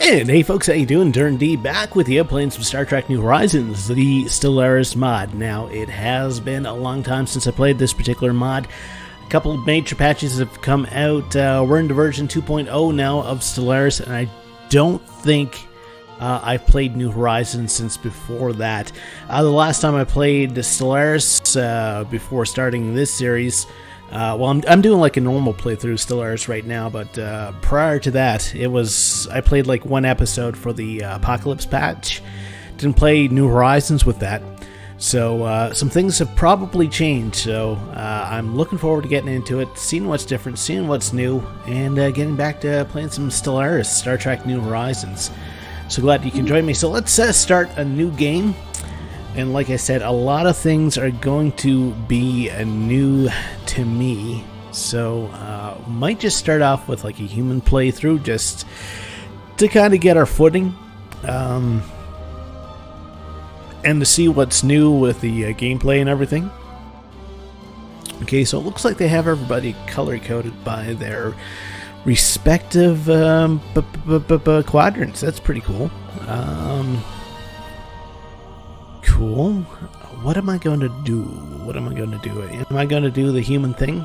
And hey folks, how you doing? Durinde back with you, playing some Star Trek New Horizons, the Stellaris mod. Now, it has been a long time since I played this particular mod. A couple of major patches have come out. We're into version 2.0 now of Stellaris, and I don't think I've played New Horizons since before that. The last time I played Stellaris, before starting this series, well, I'm doing like a normal playthrough of Stellaris right now, but prior to that, I played like one episode for the Apocalypse patch. Didn't play New Horizons with that, so some things have probably changed. So I'm looking forward to getting into it, seeing what's different, seeing what's new, and getting back to playing some Stellaris, Star Trek New Horizons. So glad you can join me. So let's start a new game. And like I said, a lot of things are going to be new to me, so might just start off with like a human playthrough just to kind of get our footing, and to see what's new with the gameplay and everything. Okay, so it looks like they have everybody color-coded by their respective quadrants. That's pretty cool. Cool. What am I going to do? Am I going to do the human thing?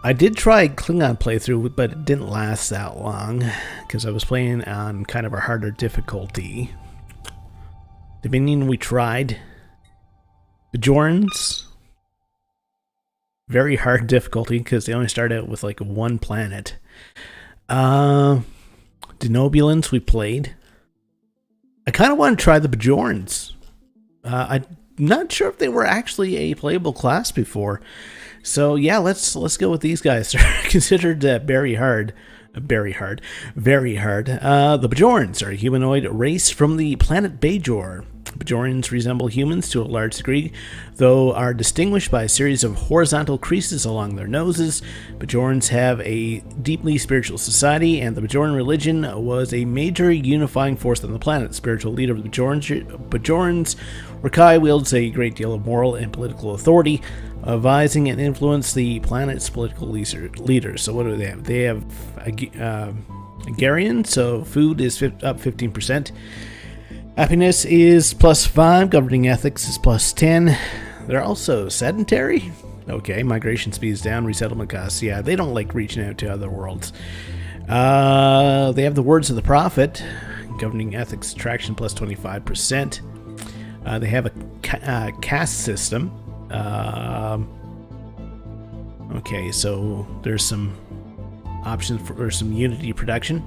I did try Klingon playthrough, but it didn't last that long because I was playing on kind of a harder difficulty. Dominion we tried. Bajorians, very hard difficulty because they only start out with like one planet. Denobulans we played. I kind of want to try the Bajorians. I'm not sure if they were actually a playable class before. So yeah, let's go with these guys. They're considered very hard. The Bajorians are a humanoid race from the planet Bajor. Bajorians resemble humans to a large degree, though are distinguished by a series of horizontal creases along their noses. Bajorians have a deeply spiritual society, and the Bajorian religion was a major unifying force on the planet. The spiritual leader of the Bajorians, Rakai, wields a great deal of moral and political authority, advising and influence the planet's political leaders. So what do they have? They have Hungarian, so food is up 15%. Happiness is +5, governing ethics is +10. They're also sedentary. Okay, migration speed is down, resettlement costs. Yeah, they don't like reaching out to other worlds. They have the words of the prophet, governing ethics attraction +25%. They have a caste system. Okay, so there's some options for some unity production.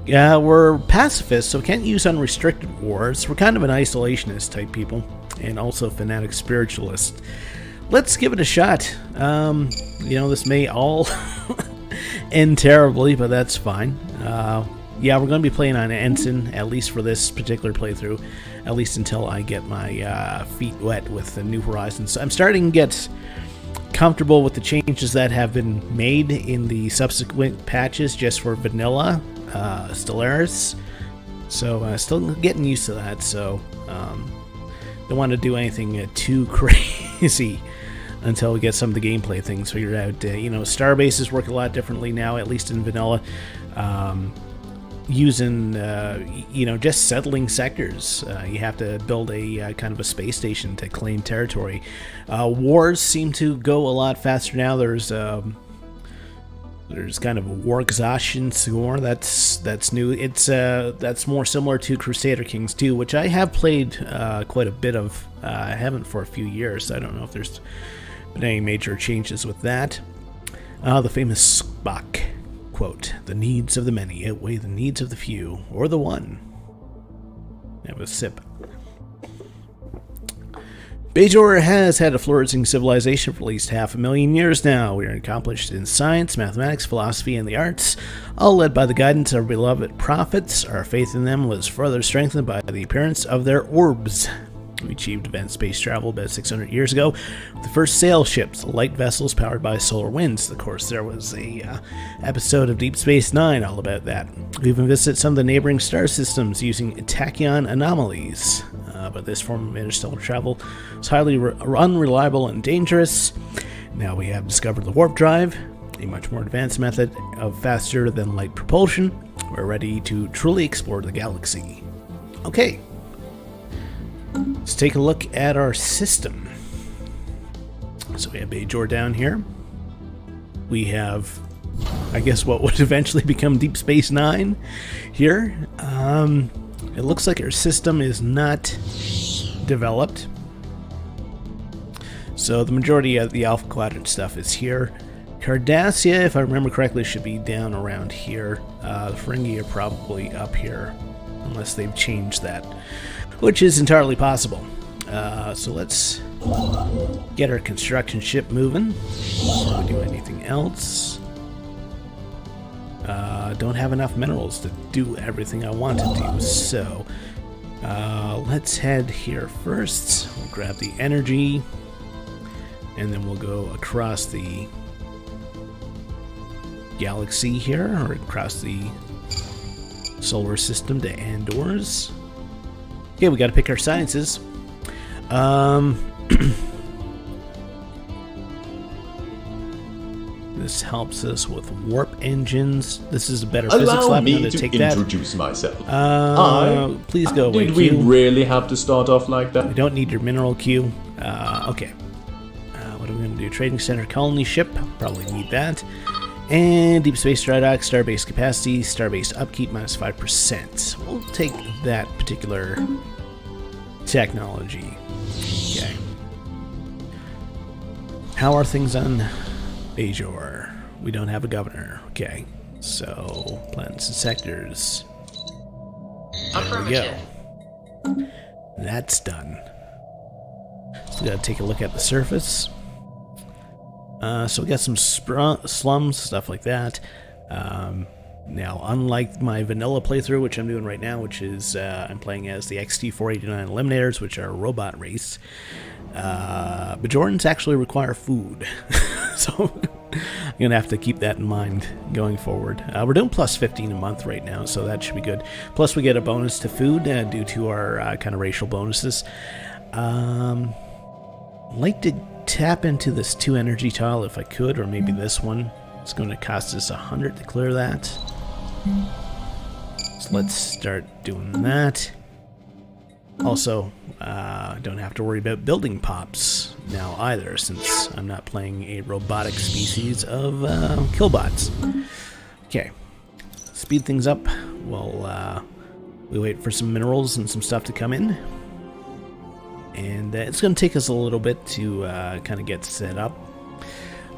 We're pacifists, so we can't use unrestricted wars. We're kind of an isolationist type people, and also fanatic spiritualist. Let's give it a shot. This may all end terribly, but that's fine. Yeah, we're going to be playing on Ensign, at least for this particular playthrough, at least until I get my feet wet with the New Horizons. So I'm starting to get comfortable with the changes that have been made in the subsequent patches just for vanilla Stellaris, so still getting used to that. So don't want to do anything too crazy until we get some of the gameplay things figured out. Star bases work a lot differently now, at least in vanilla. Using just settling sectors. You have to build a kind of a space station to claim territory. Wars seem to go a lot faster now. There's kind of a war exhaustion score that's new. It's that's more similar to Crusader Kings 2, which I have played quite a bit of. I haven't for a few years, so I don't know if there's been any major changes with that. The famous Spock quote: "The needs of the many outweigh the needs of the few, or the one." Have a sip. Bajor has had a flourishing civilization for at least 500,000 years now. We are accomplished in science, mathematics, philosophy, and the arts, all led by the guidance of our beloved prophets. Our faith in them was further strengthened by the appearance of their orbs. We achieved advanced space travel about 600 years ago with the first sail ships, light vessels powered by solar winds. Of course, there was a episode of Deep Space Nine all about that. We even visited some of the neighboring star systems using tachyon anomalies. But this form of interstellar travel is highly unreliable and dangerous. Now we have discovered the warp drive a much more advanced method of faster than light propulsion. We're ready to truly explore the galaxy. Okay, let's take a look at our system. So we have Bajor down here. We have, I guess, what would eventually become Deep Space Nine here. It looks like our system is not developed. So the majority of the Alpha Quadrant stuff is here. Cardassia, if I remember correctly, should be down around here. The Ferengi are probably up here, unless they've changed that, which is entirely possible. So let's get our construction ship moving before we do anything else. Don't have enough minerals to do everything I want to do, so let's head here first. We'll grab the energy, and then we'll go across the galaxy here, or across the solar system to Andor's. Okay, we got to pick our sciences. This helps us with warp engines. This is a better physics lab. Allow me to to introduce myself. Please go away, Did Q. we really have to start off like that? We don't need your mineral, Q. Okay. What are we going to do? Trading center colony ship. Probably need that. And deep space dry dock, starbase capacity, starbase upkeep minus 5%. We'll take that particular technology. Okay. How are things on Bajor? We don't have a governor. Okay. So, planets and sectors. There we go. That's done. So we gotta take a look at the surface. So we got some slums, stuff like that. Now, unlike my vanilla playthrough, which I'm doing right now, which is I'm playing as the XT-489 Eliminators, which are a robot race, Bajorians actually require food. So I'm going to have to keep that in mind going forward. We're doing plus 15 a month right now, so that should be good. Plus we get a bonus to food due to our kind of racial bonuses. I'd like to tap into this 2 energy tile if I could, or maybe this one. It's going to cost us 100 to clear that. So let's start doing that. Also, don't have to worry about building pops now either, since I'm not playing a robotic species of killbots. Okay, speed things up while we wait for some minerals and some stuff to come in. And it's going to take us a little bit to kind of get set up.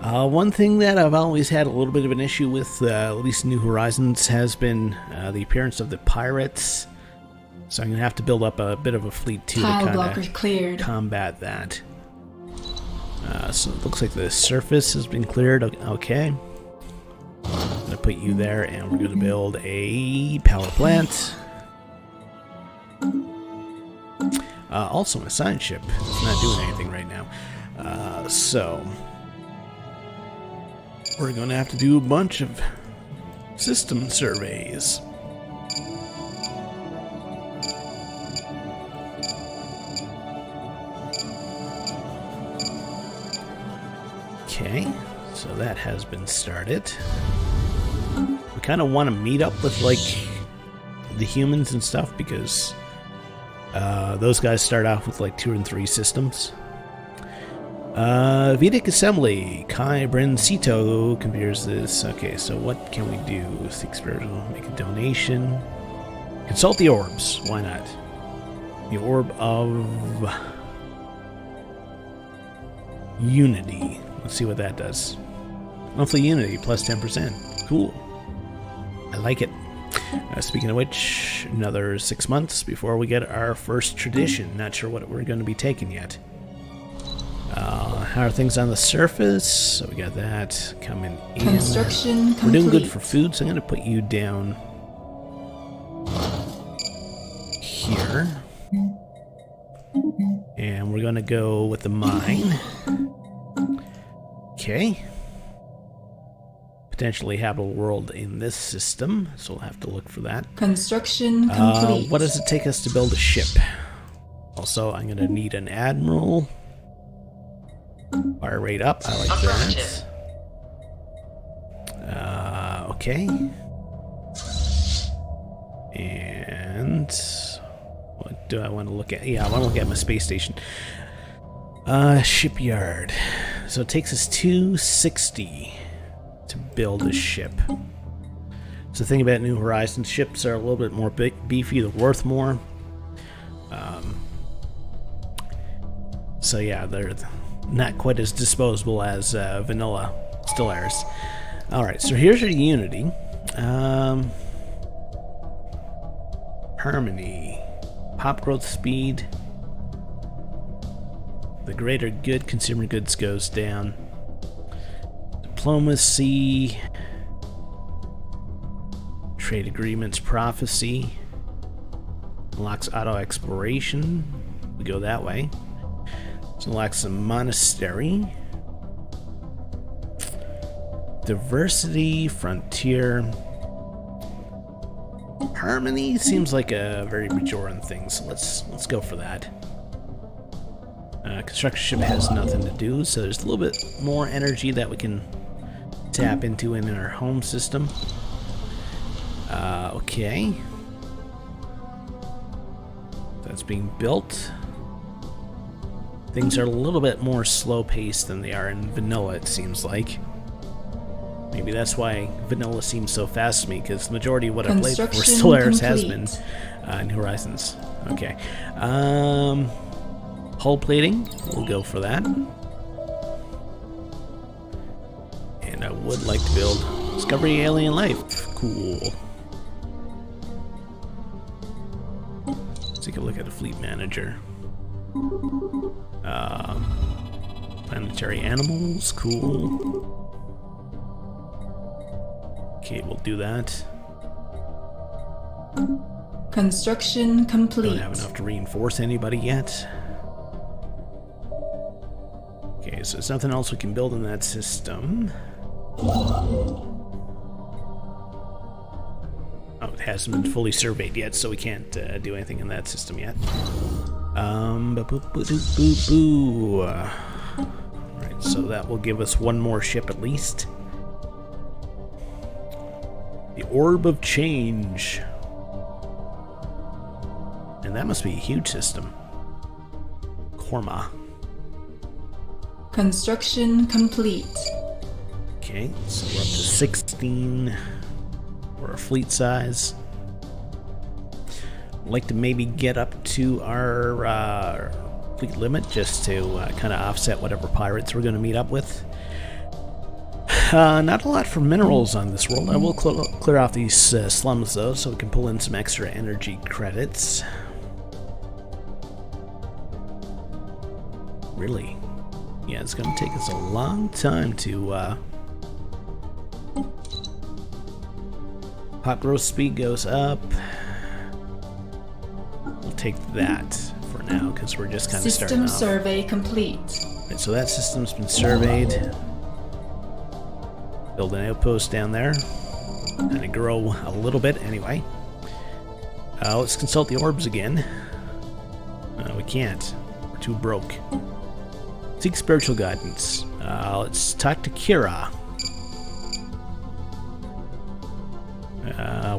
One thing that I've always had a little bit of an issue with, at least New Horizons, has been the appearance of the pirates. So I'm going to have to build up a bit of a fleet too to kind of combat that. So it looks like the surface has been cleared. Okay. I'm going to put you there, and we're going to build a power plant. Also, a science ship. It's not doing anything right now. So we're going to have to do a bunch of system surveys. Okay, so that has been started. We kind of want to meet up with, like, the humans and stuff, because those guys start off with, like, 2 and 3 systems. Vedic Assembly, Kai Bryn Sito compares this. Okay, so what can we do? Seek spiritual, make a donation. Consult the orbs, why not? The Orb of Unity. Let's see what that does. Monthly Unity, plus 10%. Cool. I like it. Speaking of which, another 6 months before we get our first tradition. Not sure what we're going to be taking yet. How are things on the surface? So we got that coming in. Construction complete. We're doing good for food, so I'm going to put you down here. And we're going to go with the mine. Okay. Potentially habitable world in this system, so we'll have to look for that. Construction complete. What does it take us to build a ship? Also, I'm going to need an admiral. Fire rate up, I like that. Okay. And what do I want to look at? Yeah, I want to look at my space station. Shipyard. So it takes us 260 to build a ship. So the thing about New Horizons, ships are a little bit more beefy, they're worth more. So yeah, they're not quite as disposable as vanilla Stellaris. Alright, so here's your Unity. Harmony. Pop growth speed. The greater good, consumer goods goes down. Diplomacy. Trade agreements, prophecy. Unlocks auto exploration. We go that way. So unlocks a monastery. Diversity, frontier. Harmony seems like a very Bajorian thing, so let's go for that. Construction ship has nothing to do, so there's a little bit more energy that we can tap into in our home system. Okay. That's being built. Things are a little bit more slow-paced than they are in vanilla, it seems like. Maybe that's why vanilla seems so fast to me, because the majority of what I played for Stellaris has been in Horizons. Okay. Hull plating, we'll go for that. And I would like to build Discovery Alien Life. Cool. Let's take a look at the fleet manager. Planetary animals, cool. Okay, we'll do that. Construction complete. Don't have enough to reinforce anybody yet. Okay, so there's nothing else we can build in that system. Oh, it hasn't been fully surveyed yet, so we can't do anything in that system yet. Alright, so that will give us one more ship at least. The Orb of Change. And that must be a huge system. Korma. Construction complete. Okay, so we're up to 16 for our fleet size. I'd like to maybe get up to our fleet limit just to kind of offset whatever pirates we're going to meet up with. Not a lot for minerals on this world. I will clear off these slums though, so we can pull in some extra energy credits. Really? Yeah, it's going to take us a long time to... Pop growth speed goes up. We'll take that for now, because we're just kind of starting off. System survey complete. Right, so that system's been surveyed. Build an outpost down there. Kind of grow a little bit anyway. Let's consult the orbs again. We can't. We're too broke. Seek spiritual guidance. Let's talk to Kira.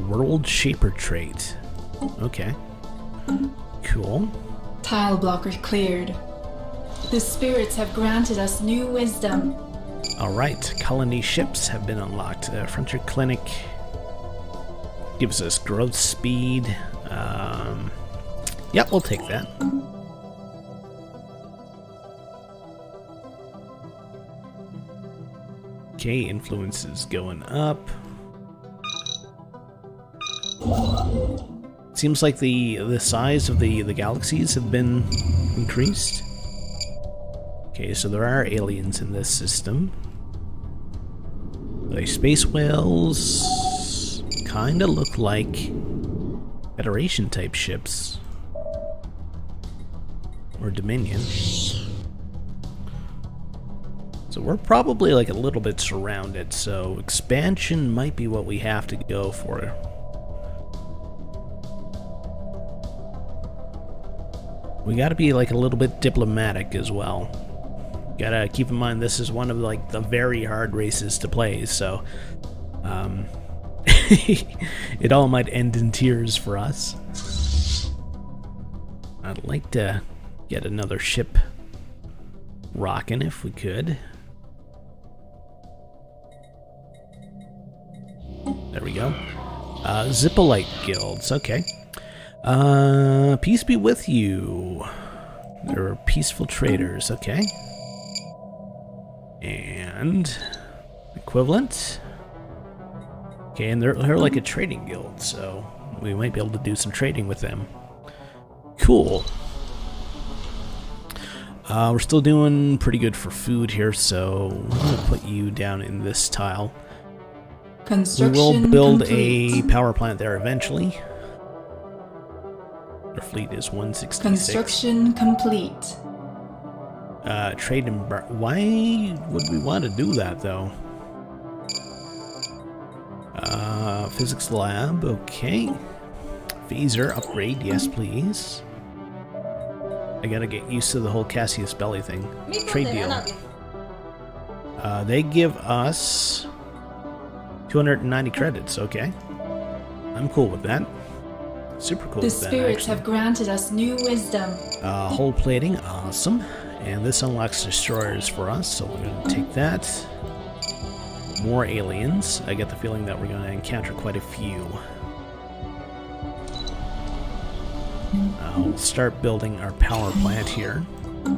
World Shaper trait. Okay. Cool. Tile blocker cleared. The spirits have granted us new wisdom. Alright, colony ships have been unlocked. Frontier Clinic gives us growth speed. Yep, we'll take that. Okay, influence is going up. Seems like the size of the galaxies have been increased. Okay, so there are aliens in this system. The space whales kind of look like Federation type ships. Or Dominion. So we're probably like a little bit surrounded, so expansion might be what we have to go for. We gotta be like a little bit diplomatic as well. Gotta keep in mind this is one of like the very hard races to play, so It all might end in tears for us. I'd like to get another ship rocking if we could. There we go. Zippolite guilds, okay. Peace be with you. There are peaceful traders, okay. And equivalent. Okay, and they're like a trading guild, so we might be able to do some trading with them. Cool. We're still doing pretty good for food here, so I'm gonna put you down in this tile. We will build a power plant there eventually. Our fleet is 166. Construction complete. Trade and why would we want to do that though? Physics lab, okay. Phaser upgrade, yes please. I gotta get used to the whole Cassius Belly thing. Trade deal. They give us 290 credits, okay. I'm cool with that. Super cool The with that, spirits actually. have granted us new wisdom. Hull plating, awesome. And this unlocks destroyers for us, so we're going to take that. More aliens. I get the feeling that we're going to encounter quite a few. We'll start building our power plant here,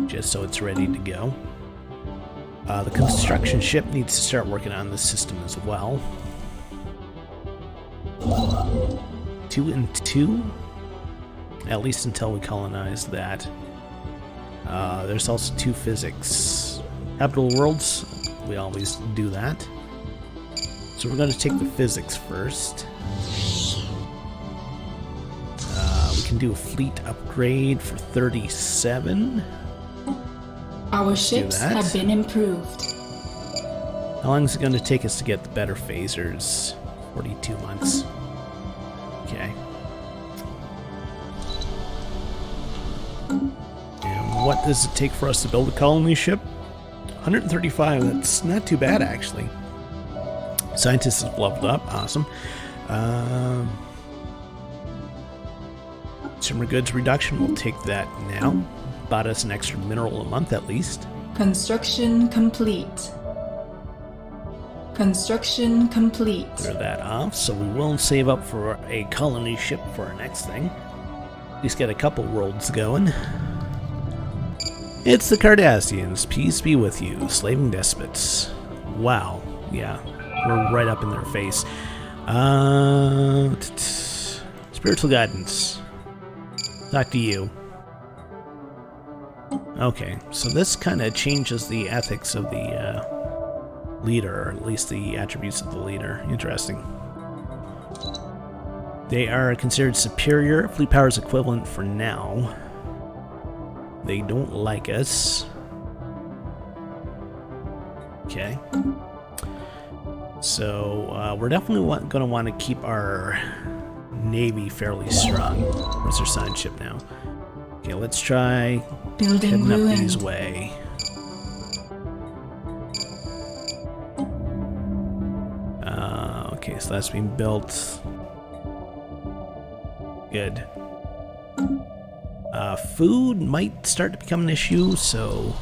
just so it's ready to go. The construction ship needs to start working on the system as well. 2 and 2, at least until we colonize that. There's also 2 physics. Habitable worlds, we always do that. So we're going to take the physics first. We can do a fleet upgrade for 37. Our ships have been improved. How long is it going to take us to get the better phasers? 42 months. Okay. And what does it take for us to build a colony ship? 135, that's not too bad actually. Scientists have leveled up, awesome. Consumer goods reduction, we'll take that now. Bought us an extra mineral a month at least. Construction complete. Construction complete. Clear that off, so we will save up for a colony ship for our next thing. At least get a couple worlds going. It's the Cardassians, peace be with you, slaving despots. Wow, yeah, we're right up in their face. Spiritual guidance. Talk to you. Okay, so this kind of changes the ethics of the leader, or at least the attributes of the leader. Interesting. They are considered superior. Fleet power is equivalent for now. They don't like us. Okay. So we're definitely going to want to keep our navy fairly strong. Where's their side ship now? Okay, let's try heading up these way. Okay, so that's being built. Good. Food might start to become an issue, so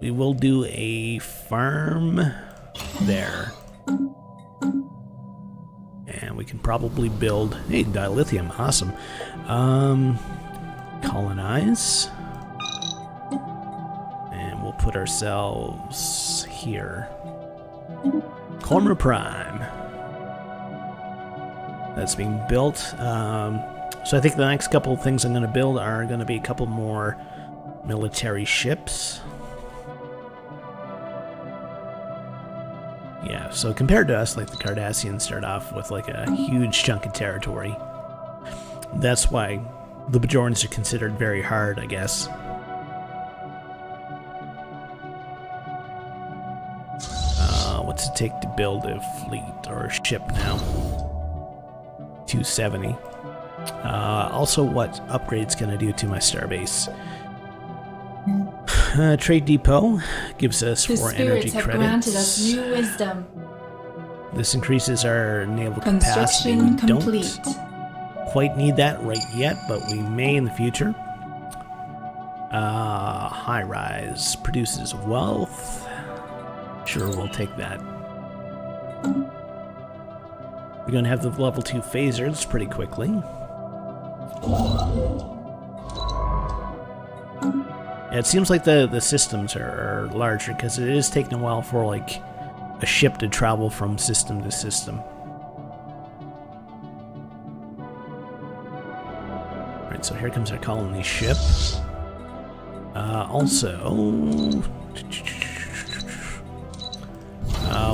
we will do a farm there. And we can probably build... Hey, dilithium, awesome. Colonize. And we'll put ourselves here. Cormor Prime. That's being built. So I think the next couple of things I'm going to build are going to be a couple more military ships. Yeah, so compared to us, like the Cardassians start off with like a huge chunk of territory. That's why the Bajorians are considered very hard, I guess. What's it take to build a fleet or a ship now? 270. Also, what upgrade's gonna do to my starbase? Trade depot gives us 4 energy credits. The spirits have granted us new wisdom. This increases our naval capacity. Construction We complete. don't quite need that right yet, but we may in the future. High rise produces wealth. Sure, we'll take that. We're going to have the level 2 phasers pretty quickly. Yeah, it seems like the systems are larger because it is taking a while for like a ship to travel from system to system. Alright, so here comes our colony ship.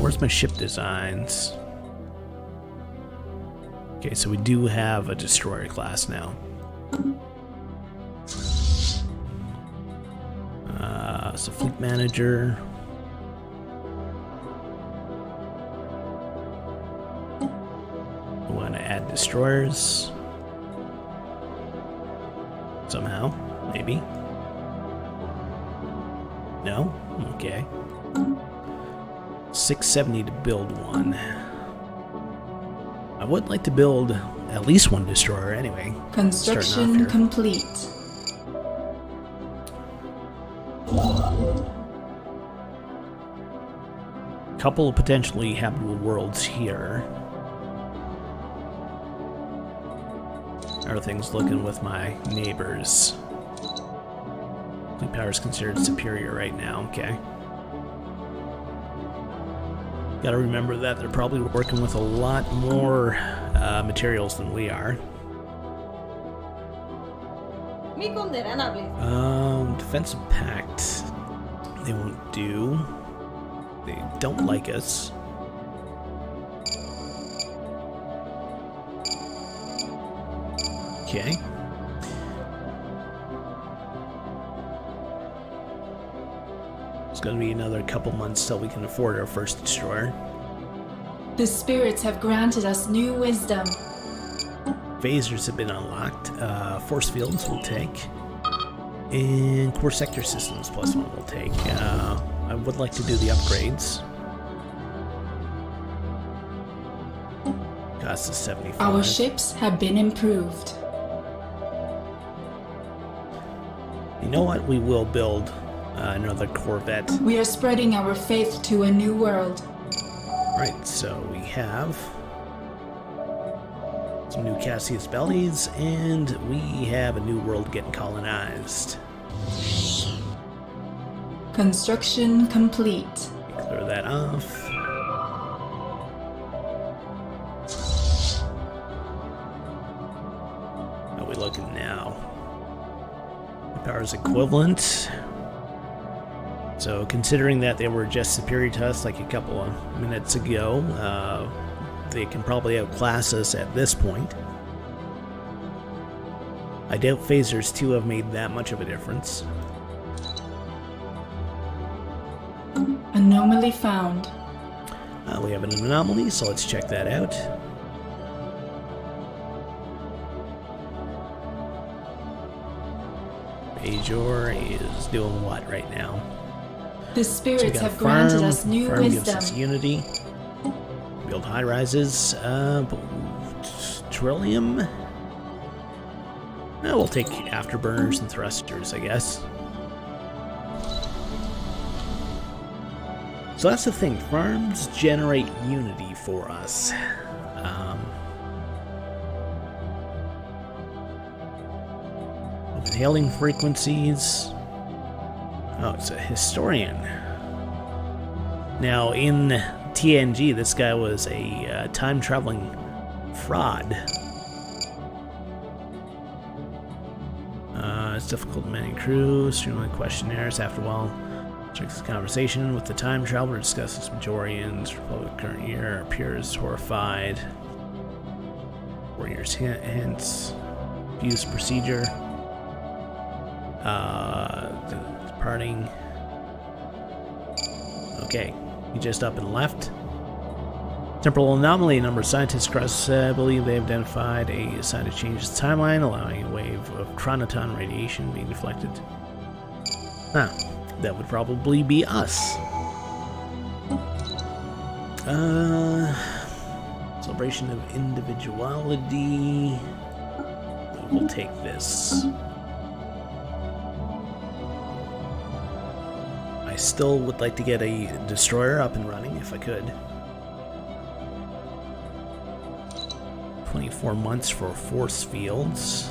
Where's my ship designs? Okay, so we do have a destroyer class now. So fleet manager. We want to add destroyers. Somehow, maybe. No? Okay. 670 to build one. I would like to build at least one destroyer anyway. Construction complete. Couple of potentially habitable worlds here. How are things looking with my neighbors? Fleet power is considered superior right now. Okay. Gotta remember that they're probably working with a lot more materials than we are. Defensive pact. They won't do. They don't like us. Okay. It's gonna be another couple months till we can afford our first destroyer. The spirits have granted us new wisdom. Phasers have been unlocked. Force fields will take. And core sector systems +1 will take. I would like to do the upgrades. Cost is 75. Our ships have been improved. You know what? We will build another Corvette. We are spreading our faith to a new world. Right, so we have some new Cassius bellies, and we have a new world getting colonized. Construction complete. Clear that off. How are we looking now? Power is equivalent. So considering that they were just superior to us like a couple of minutes ago, they can probably outclass us at this point. I doubt phasers 2 have made that much of a difference. Anomaly found. We have an anomaly, so let's check that out. Bajor is doing what right now? The spirits have granted us new farm wisdom. gives us unity. Build high rises. Trillium? We'll take afterburners and thrusters, I guess. So that's the thing. Farms generate unity for us. Hailing frequencies. Oh, it's a historian. Now, in TNG, this guy was a time-traveling fraud. It's difficult to manage crew, streamline questionnaires. After a while, strikes a conversation with the time traveler, discusses Bajorians, Republic current year, appears horrified. 4 years hence. Views procedure. Departing. Okay, he just up and left. Temporal anomaly. A number of scientists across believe they have identified a sign of change in the timeline, allowing a wave of chronoton radiation being deflected. That would probably be us. Celebration of individuality. We'll take this. I still would like to get a destroyer up and running if I could. 24 months for force fields.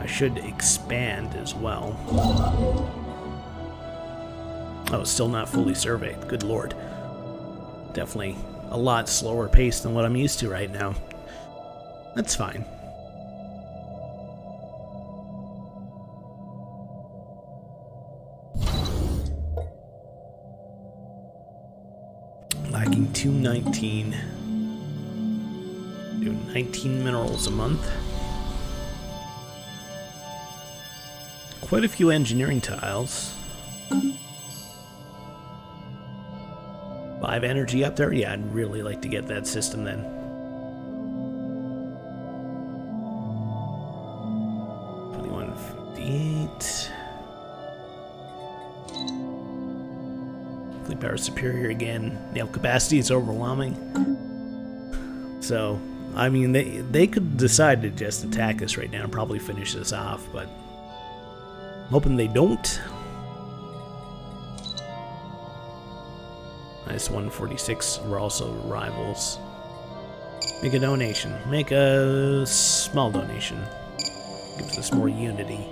I should expand as well. Oh, still not fully surveyed. Good lord. Definitely a lot slower pace than what I'm used to right now. That's fine. Lacking 219. Do 19 minerals a month. Quite a few engineering tiles. 5 energy up there? Yeah, I'd really like to get that system then. Fleet power superior again. Nail capacity is overwhelming. So, I mean, they could decide to just attack us right now and probably finish this off, but I'm hoping they don't. Nice 146. We're also rivals. Make a donation. Make a small donation. Gives us more unity.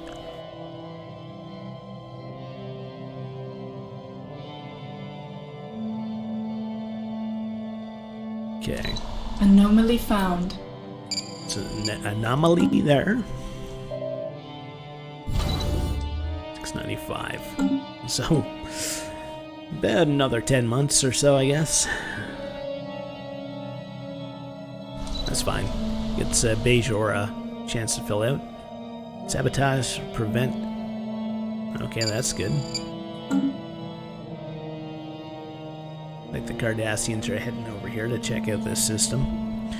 Okay. Anomaly found. It's an anomaly there. 695. So, about another 10 months or so, I guess. That's fine. Gets Bajor a chance to fill out. Sabotage, prevent. Okay, that's good. Like the Cardassians are heading over here to check out this system.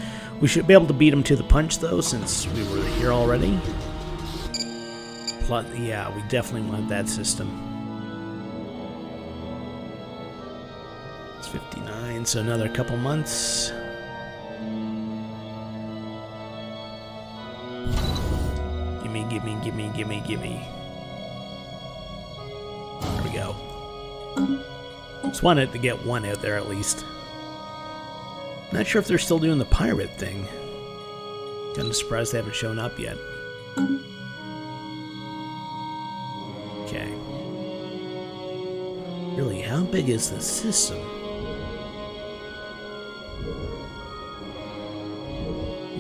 We should be able to beat them to the punch, though, since we were here already. Plus, yeah, we definitely want that system. It's 59, so another couple months. Gimme. There we go. Just wanted to get one out there at least. Not sure if they're still doing the pirate thing. Kinda surprised they haven't shown up yet. Okay. Really, how big is this system?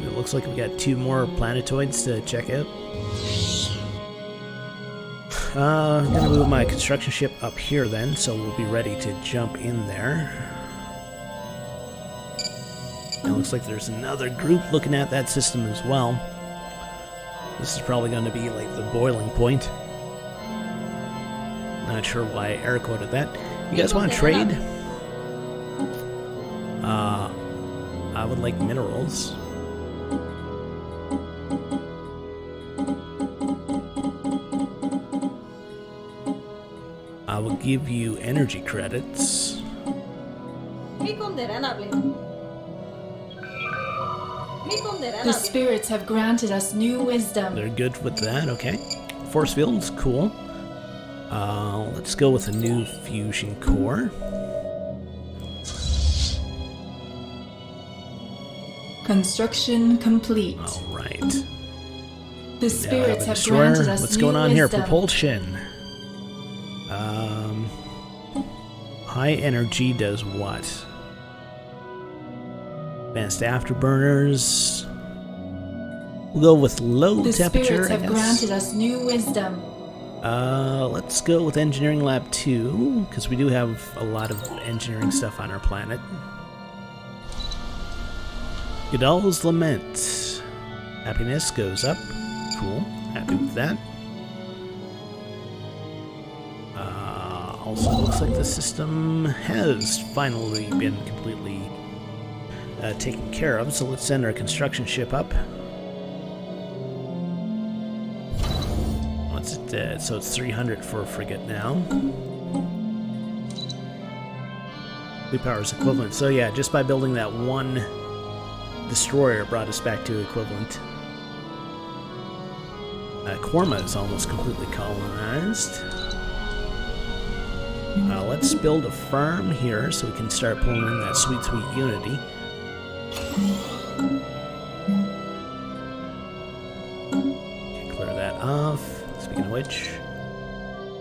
It looks like we got 2 more planetoids to check out. I'm gonna move my construction ship up here then, so we'll be ready to jump in there. It looks like there's another group looking at that system as well. This is probably going to be like the boiling point. Not sure why I air quoted that. You guys want to trade? I would like minerals. I will give you energy credits. The spirits have granted us new wisdom. They're good with that, okay. Force fields, cool. Let's go with a new fusion core. Construction complete. Alright. The spirits have granted us What's new going on here? wisdom. Propulsion. High energy does what? Advanced afterburners. We'll go with low The temperature, spirits have granted us new wisdom. Let's go with Engineering Lab 2, because we do have a lot of engineering stuff on our planet. Godal's Lament. Happiness goes up. Cool. Happy with that. Also looks like the system has finally been completely taken care of, so let's send our construction ship up. what's it? So it's 300 for a frigate now. Fleet power is equivalent. So yeah, just by building that one destroyer brought us back to equivalent. Korma is almost completely colonized. Let's build a farm here so we can start pulling in that sweet, sweet unity. Okay, clear that off. Speaking of which,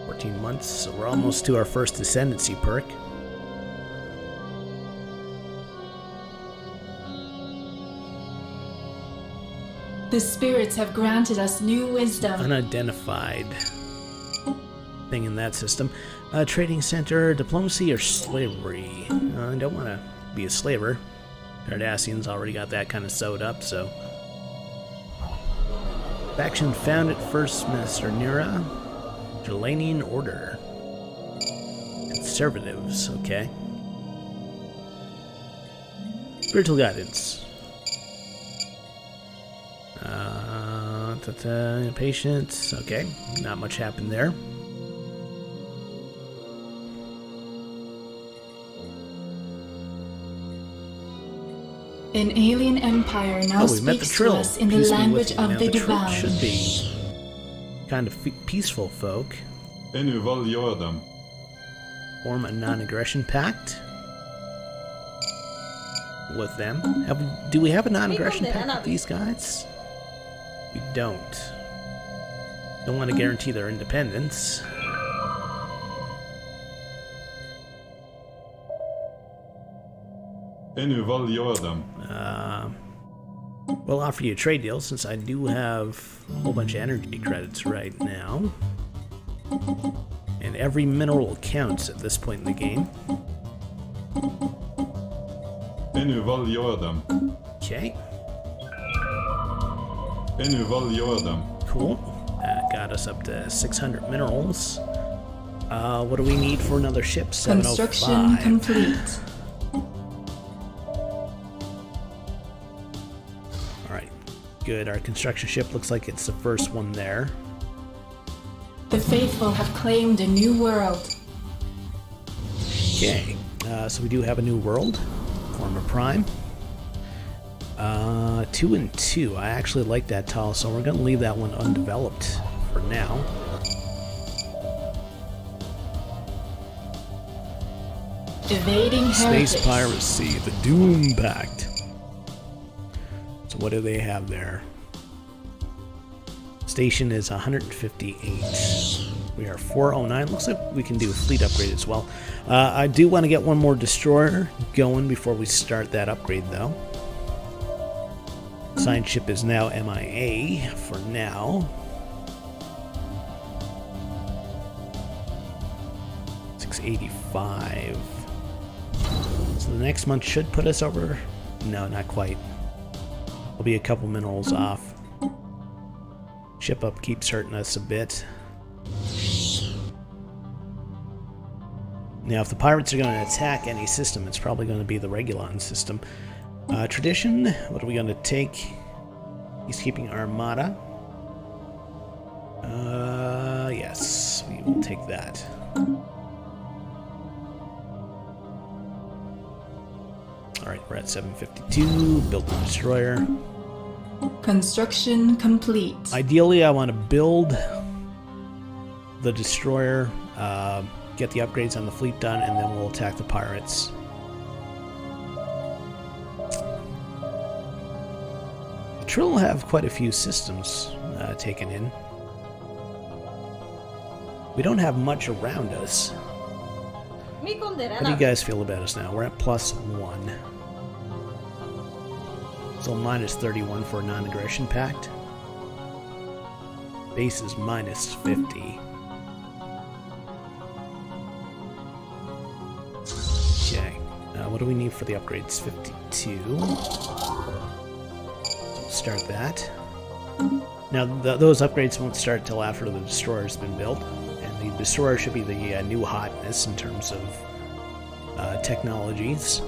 14 months, so we're almost to our first ascendancy perk. The spirits have granted us new wisdom. Unidentified thing in that system. Trading center, diplomacy, or slavery? I don't want to be a slaver. Cardassians already got that kind of sewed up, so. Faction founded First Minister Nira. Jelanian Order. Conservatives, okay. Spiritual guidance. Patience, okay. Not much happened there. An alien empire now speaks to us in the language of the divine. Should be kind of peaceful folk. Form a non-aggression pact with them. Do we have a non-aggression pact with these guys? We don't. Don't want to guarantee their independence. We'll offer you a trade deal since I do have a whole bunch of energy credits right now. And every mineral counts at this point in the game. Okay. Cool. That got us up to 600 minerals. What do we need for another ship? 705. Construction complete. Alright, good. Our construction ship looks like it's the first one there. The faithful have claimed a new world. Okay, so we do have a new world. Former Prime. 2 and 2. I actually like that tile, so we're going to leave that one undeveloped for now. Evading heritage. Space piracy, the Doom Pact. So what do they have there? Station is 158. We are 409. Looks like we can do a fleet upgrade as well. I do want to get one more destroyer going before we start that upgrade, though. Signed ship is now MIA for now. 685. So the next month should put us over. No, not quite. We'll be a couple minerals off. Ship up keeps hurting us a bit. Now, if the pirates are going to attack any system, it's probably going to be the Regulon system. Tradition, what are we going to take? Peacekeeping Armada. Yes, we will take that. Alright, we're at 752. Build the destroyer. Construction complete. Ideally, I want to build the destroyer, get the upgrades on the fleet done, and then we'll attack the pirates. The Trill have quite a few systems taken in. We don't have much around us. How do you guys feel about us now? We're at +1. So minus 31 for a non-aggression pact. Base is minus 50. Okay. What do we need for the upgrades? 52. Start that. Now, those upgrades won't start till after the destroyer's been built. And the destroyer should be the new hotness in terms of technologies.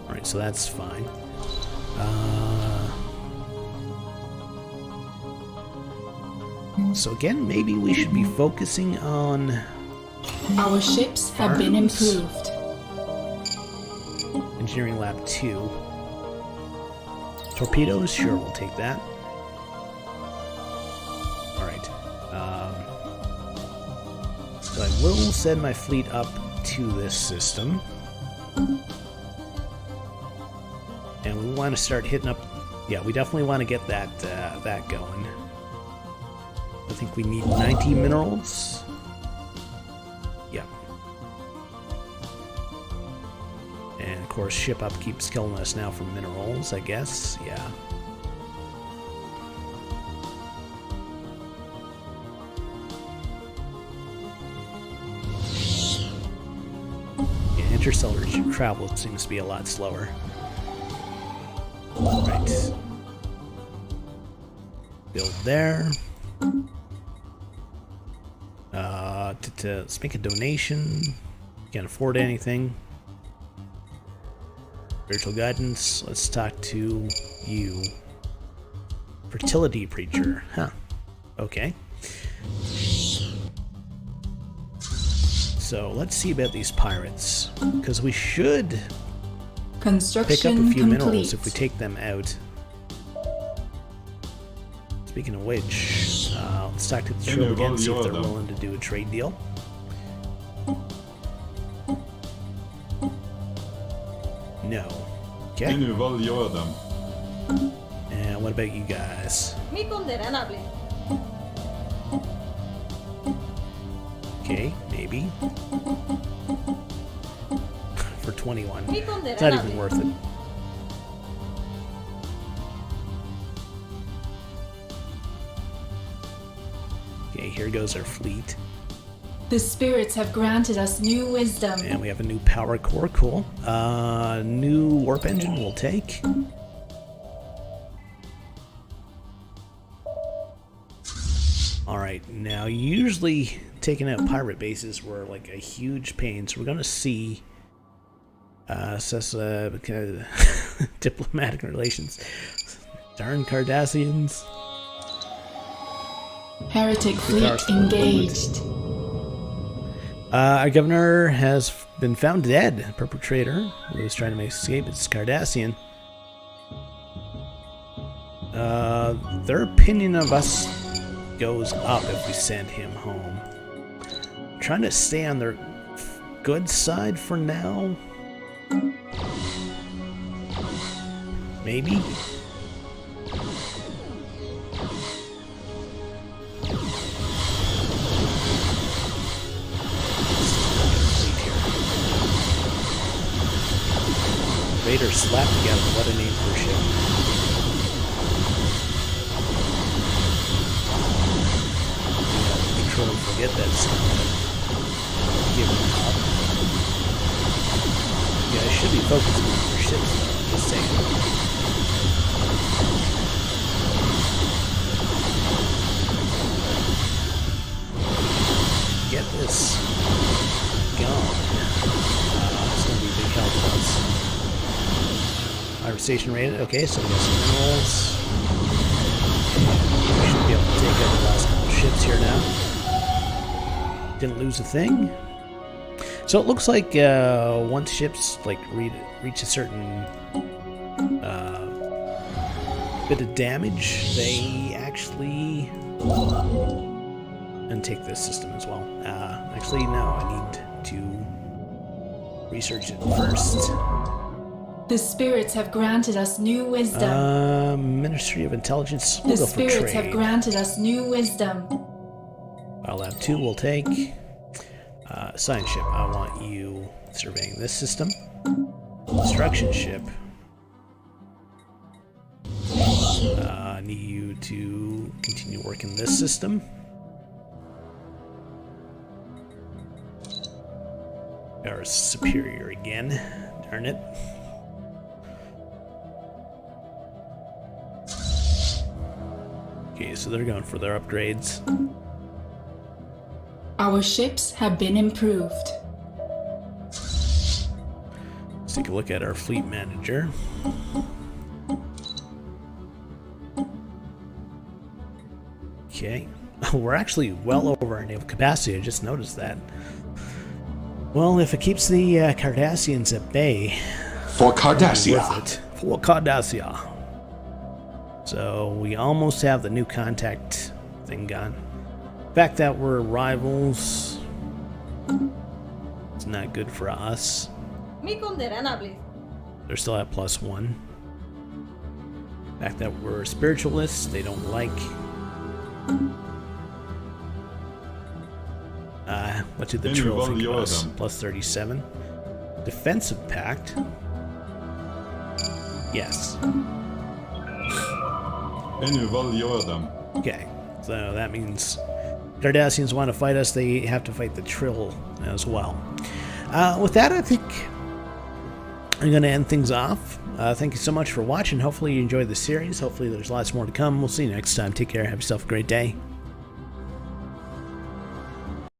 Alright, so that's fine. So again, maybe we should be focusing on Our ships have been Arms. improved. Engineering Lab 2. Torpedoes? Sure, we'll take that. Alright. So I will send my fleet up to this system. And we want to start hitting up... Yeah, we definitely want to get that that going. I think we need 90 minerals. Yeah. And of course, ship up keeps killing us now for minerals, I guess. Yeah. Yeah, interstellar travel seems to be a lot slower. Right. Build there. Let's make a donation. Can't afford anything. Spiritual guidance. Let's talk to you. Fertility preacher. Huh. Okay. So let's see about these pirates. Because we should pick up Construction a few complete. minerals if we take them out. Speaking of which, let's talk to the crew again, see if they're willing to do a trade deal. No. Okay. And what about you guys? Okay, maybe. For 21. It's not even worth it. Okay, here goes our fleet. The spirits have granted us new wisdom. And we have a new power core, cool. New warp engine we'll take. Alright, now usually taking out pirate bases were like a huge pain, so we're gonna see diplomatic relations. Darn Cardassians. Heretic fleet engaged. Our governor has been found dead. Perpetrator who was trying to make escape. It's Cardassian. Their opinion of us goes up if we send him home. I'm trying to stay on their good side for now. Maybe. Vader slapped together. What a name for a ship. Control and forget that stuff. Give them up. Yeah, I should be focusing on their ships though, just saying. Get this gone. It's gonna be a big help for us. Pirate station rated. Okay, so we got some minerals. We should be able to take out the last couple ships here now. Didn't lose a thing. So it looks like once ships like reach a certain bit of damage, they actually and take this system as well. Actually, no, I need to research it first. The spirits have granted us new wisdom. Ministry of Intelligence. We'll The go for spirits trade. have granted us new wisdom. I'll have 2. We'll take. Science ship. I want you surveying this system. Construction ship. I need you to continue working this system. Our superior again. Darn it. Okay, so they're going for their upgrades. Our ships have been improved. Let's take a look at our fleet manager. Okay, We're actually well over our naval capacity. I just noticed that. Well, if it keeps the Cardassians at bay, For Cardassia. worth it. For Cardassia. So we almost have the new contact thing gone. The fact that we're rivals, it's not good for us. Mi condena, please. They're still at +1. The fact that we're spiritualists, they don't like. What did the Then you Trill roll think of your us? them. +37. Defensive pact. Yes. Envoliodam. Okay. So that means Cardassians want to fight us, they have to fight the Trill as well. With that, I think I'm going to end things off. Thank you so much for watching. Hopefully you enjoyed the series. Hopefully there's lots more to come. We'll see you next time. Take care. Have yourself a great day.